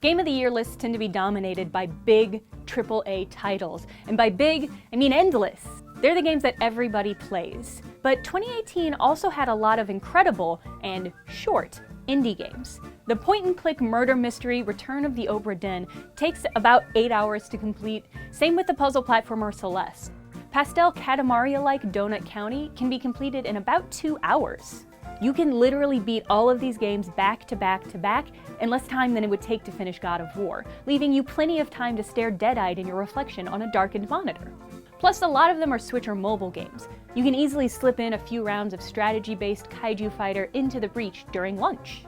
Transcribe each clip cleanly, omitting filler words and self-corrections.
Game of the Year lists tend to be dominated by big AAA titles. And by big, I mean endless. They're the games that everybody plays. But 2018 also had a lot of incredible and short indie games. The point-and-click murder mystery Return of the Obra Dinn takes about 8 hours to complete, same with the puzzle platformer Celeste. Pastel Catamaria-like Donut County can be completed in about 2 hours. You can literally beat all of these games back to back to back in less time than it would take to finish God of War, leaving you plenty of time to stare dead-eyed in your reflection on a darkened monitor. Plus, a lot of them are Switch or mobile games. You can easily slip in a few rounds of strategy-based kaiju fighter into the breach during lunch.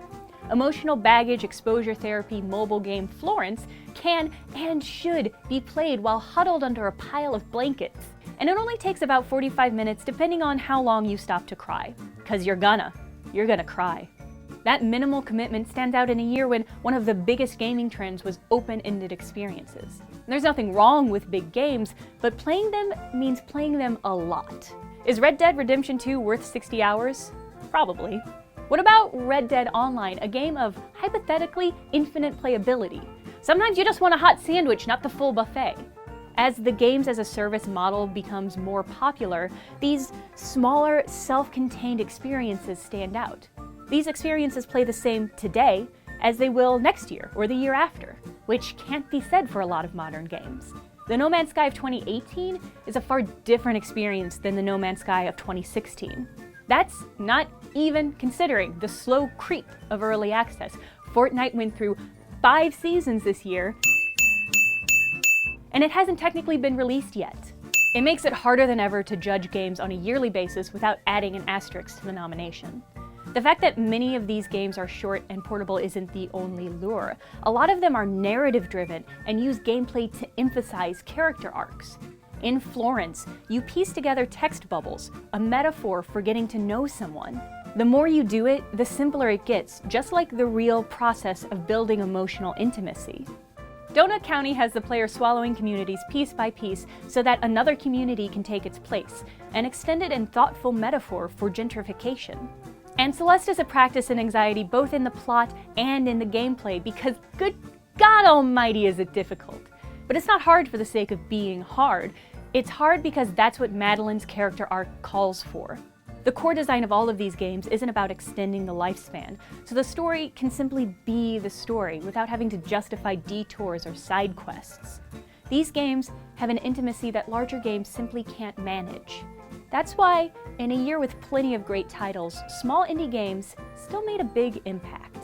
Emotional baggage exposure therapy mobile game Florence can and should be played while huddled under a pile of blankets. And it only takes about 45 minutes depending on how long you stop to cry. 'Cause you're gonna cry. That minimal commitment stands out in a year when one of the biggest gaming trends was open-ended experiences. There's nothing wrong with big games, but playing them means playing them a lot. Is Red Dead Redemption 2 worth 60 hours? Probably. What about Red Dead Online, a game of hypothetically infinite playability? Sometimes you just want a hot sandwich, not the full buffet. As the games as a service model becomes more popular, these smaller, self-contained experiences stand out. These experiences play the same today as they will next year or the year after, which can't be said for a lot of modern games. The No Man's Sky of 2018 is a far different experience than the No Man's Sky of 2016. That's not even considering the slow creep of early access. Fortnite went through 5 seasons this year, and it hasn't technically been released yet. It makes it harder than ever to judge games on a yearly basis without adding an asterisk to the nomination. The fact that many of these games are short and portable isn't the only lure. A lot of them are narrative-driven and use gameplay to emphasize character arcs. In Florence, you piece together text bubbles, a metaphor for getting to know someone. The more you do it, the simpler it gets, just like the real process of building emotional intimacy. Donut County has the player swallowing communities piece by piece so that another community can take its place, an extended and thoughtful metaphor for gentrification. And Celeste is a practice in anxiety both in the plot and in the gameplay because good God almighty is it difficult. But it's not hard for the sake of being hard. It's hard because that's what Madeline's character arc calls for. The core design of all of these games isn't about extending the lifespan, so the story can simply be the story without having to justify detours or side quests. These games have an intimacy that larger games simply can't manage. That's why, in a year with plenty of great titles, small indie games still made a big impact.